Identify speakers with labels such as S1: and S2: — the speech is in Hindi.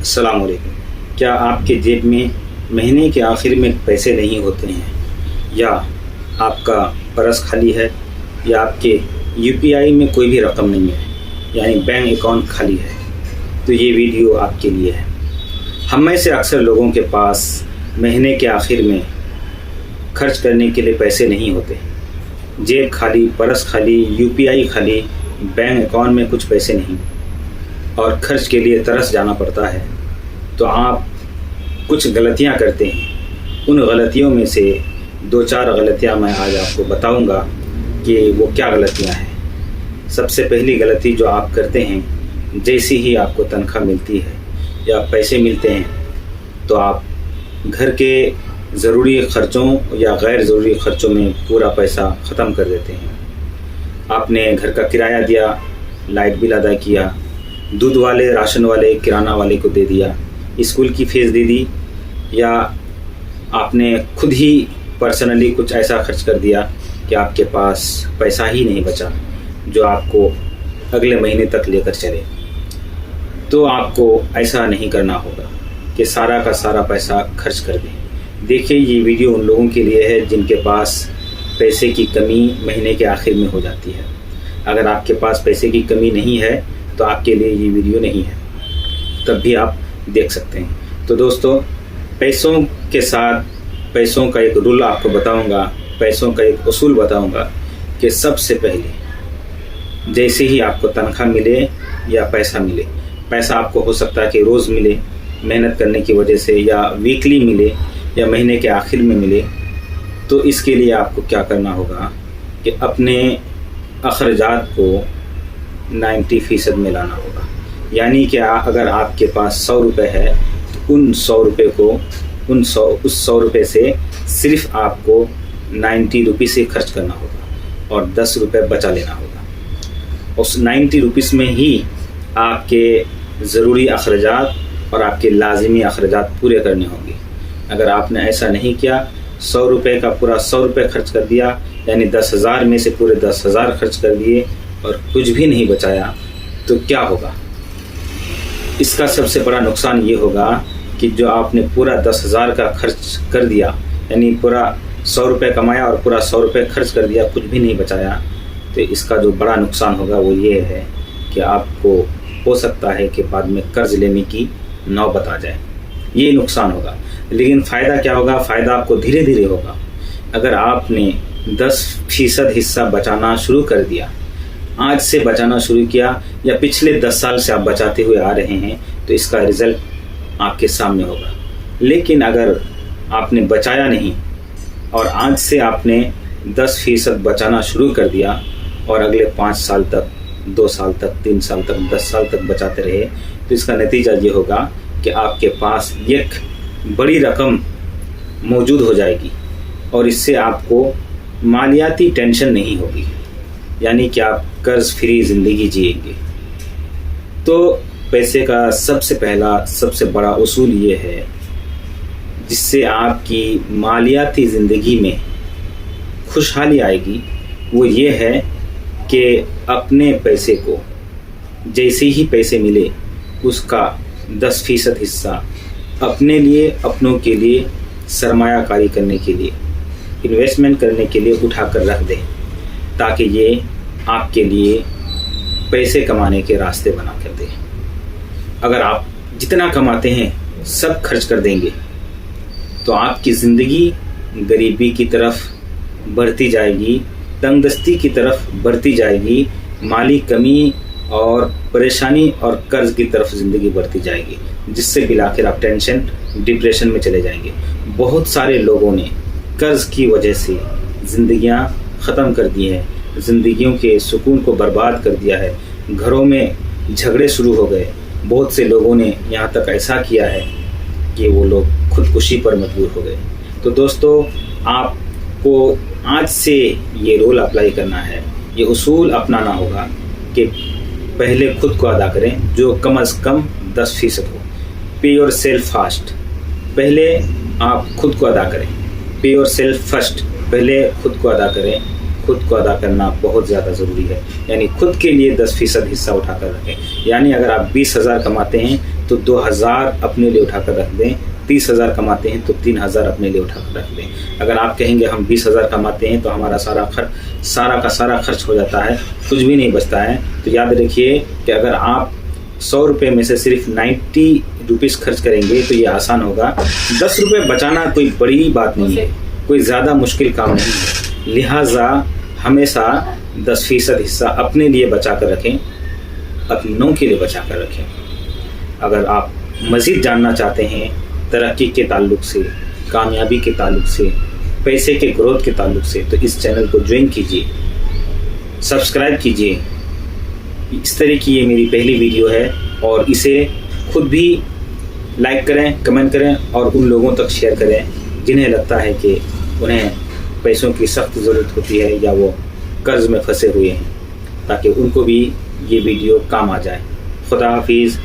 S1: अस्सलाम वालेकुम। क्या आपके जेब में महीने के आखिर में पैसे नहीं होते हैं, या आपका पर्स खाली है, या आपके यूपीआई में कोई भी रकम नहीं है, यानी बैंक अकाउंट खाली है? तो ये वीडियो आपके लिए है। हम में से अक्सर लोगों के पास महीने के आखिर में खर्च करने के लिए पैसे नहीं होते। जेब खाली, पर्स खाली, यूपीआई खाली, बैंक अकाउंट में कुछ पैसे नहीं और खर्च के लिए तरस जाना पड़ता है। तो आप कुछ गलतियां करते हैं। उन गलतियों में से 2-4 गलतियां मैं आज आपको बताऊंगा कि वो क्या गलतियां हैं। सबसे पहली गलती जो आप करते हैं, जैसे ही आपको तनख्वाह मिलती है या पैसे मिलते हैं तो आप घर के ज़रूरी ख़र्चों या गैर ज़रूरी ख़र्चों में पूरा पैसा ख़त्म कर देते हैं। आपने घर का किराया दिया, लाइट बिल अदा किया, दूध वाले, राशन वाले, किराना वाले को दे दिया, स्कूल की फ़ीस दे दी, या आपने खुद ही पर्सनली कुछ ऐसा खर्च कर दिया कि आपके पास पैसा ही नहीं बचा जो आपको अगले महीने तक लेकर चले। तो आपको ऐसा नहीं करना होगा कि सारा का सारा पैसा खर्च कर दें। देखिए, ये वीडियो उन लोगों के लिए है जिनके पास पैसे की कमी महीने के आखिर में हो जाती है। अगर आपके पास पैसे की कमी नहीं है तो आपके लिए ये वीडियो नहीं है, तब भी आप देख सकते हैं। तो दोस्तों, पैसों के साथ पैसों का एक रूल आपको बताऊंगा, पैसों का एक उसूल बताऊंगा कि सबसे पहले जैसे ही आपको तनख्वाह मिले या पैसा मिले, पैसा आपको हो सकता है कि रोज़ मिले मेहनत करने की वजह से, या वीकली मिले, या महीने के आखिर में मिले, तो इसके लिए आपको क्या करना होगा कि अपने अखराजात को 90% में लाना होगा। यानी कि अगर आपके पास 100 रुपये है तो उन 100 रुपये को उस 100 रुपये से सिर्फ आपको 90 रुपीज़ से खर्च करना होगा और 10 रुपये बचा लेना होगा। उस 90 रुपीज़ में ही आपके ज़रूरी अखराजात और आपके लाजिमी अखराजात पूरे करने होंगे। अगर आपने ऐसा नहीं किया, 100 रुपये का पूरा 100 रुपये खर्च कर दिया, यानी 10,000 में से पूरे 10,000 खर्च कर दिए और कुछ भी नहीं बचाया, तो क्या होगा? इसका सबसे बड़ा नुकसान ये होगा कि जो आपने पूरा 10,000 का खर्च कर दिया, यानी पूरा 100 रुपये कमाया और पूरा 100 रुपये खर्च कर दिया, कुछ भी नहीं बचाया, तो इसका जो बड़ा नुकसान होगा वो ये है कि आपको हो सकता है कि बाद में कर्ज लेने की नौबत आ जाए। ये नुकसान होगा। लेकिन फ़ायदा क्या होगा? फ़ायदा आपको धीरे धीरे होगा। अगर आपने 10% हिस्सा बचाना शुरू कर दिया, आज से बचाना शुरू किया, या पिछले 10 साल से आप बचाते हुए आ रहे हैं, तो इसका रिज़ल्ट आपके सामने होगा। लेकिन अगर आपने बचाया नहीं और आज से आपने 10% बचाना शुरू कर दिया और अगले 5 साल तक, 2 साल तक, 3 साल तक, 10 साल तक बचाते रहे, तो इसका नतीजा ये होगा कि आपके पास एक बड़ी रकम मौजूद हो जाएगी और इससे आपको मालियाती टेंशन नहीं होगी, यानी कि आप कर्ज फ्री ज़िंदगी जिएंगे। तो पैसे का सबसे पहला, सबसे बड़ा उसूल ये है जिससे आपकी मालियाती ज़िंदगी में खुशहाली आएगी, वो ये है कि अपने पैसे को जैसे ही पैसे मिले उसका 10% हिस्सा अपने लिए, अपनों के लिए, सरमायाकारी करने के लिए, इन्वेस्टमेंट करने के लिए उठा कर रख दें, ताकि ये आपके लिए पैसे कमाने के रास्ते बना कर दे। अगर आप जितना कमाते हैं सब खर्च कर देंगे तो आपकी ज़िंदगी गरीबी की तरफ बढ़ती जाएगी, तंगदस्ती की तरफ बढ़ती जाएगी, माली कमी और परेशानी और कर्ज की तरफ ज़िंदगी बढ़ती जाएगी, जिससे बिलाखिर आप टेंशन, डिप्रेशन में चले जाएंगे। बहुत सारे लोगों ने कर्ज की वजह से ज़िंदगियां ख़त्म कर दी हैं, ज़िंदगियों के सुकून को बर्बाद कर दिया है, घरों में झगड़े शुरू हो गए। बहुत से लोगों ने यहाँ तक ऐसा किया है कि वो लोग खुदकुशी पर मजबूर हो गए। तो दोस्तों, आपको आज से ये रूल अप्लाई करना है, ये उसूल अपनाना होगा कि पहले खुद को अदा करें जो कम से कम 10% हो। पे योर सेल्फ फर्स्ट, पहले आप खुद को अदा करें। पे योर सेल्फ फर्स्ट, पहले खुद को अदा करें। खुद को अदा करना बहुत ज़्यादा ज़रूरी है, यानी खुद के लिए 10% हिस्सा उठा कर रखें। यानी अगर आप 20,000 कमाते हैं तो 2000 अपने लिए उठाकर रख दें। 30,000 कमाते हैं तो 3,000 अपने लिए उठाकर रख दें। अगर आप कहेंगे हम 20,000 कमाते हैं तो हमारा सारा का सारा खर्च हो जाता है, कुछ भी नहीं बचता है, तो याद रखिए कि अगर आप 100 रुपये में से सिर्फ 90 रुपीज़ खर्च करेंगे तो ये आसान होगा। 10 रुपये बचाना कोई बड़ी बात नहीं है, कोई ज़्यादा मुश्किल काम नहीं है। लिहाजा हमेशा 10% हिस्सा अपने लिए बचा कर रखें, अपनों के लिए बचा कर रखें। अगर आप मज़ीद जानना चाहते हैं तरक्की के ताल्लुक से, कामयाबी के ताल्लुक से, पैसे के ग्रोथ के ताल्लुक से, तो इस चैनल को ज्वाइन कीजिए, सब्सक्राइब कीजिए। इस तरह की ये मेरी पहली वीडियो है और इसे खुद भी लाइक करें, कमेंट करें और उन लोगों तक शेयर करें जिन्हें लगता है कि उन्हें पैसों की सख्त ज़रूरत होती है या वो कर्ज़ में फंसे हुए हैं, ताकि उनको भी ये वीडियो काम आ जाए। खुदा हाफिज़।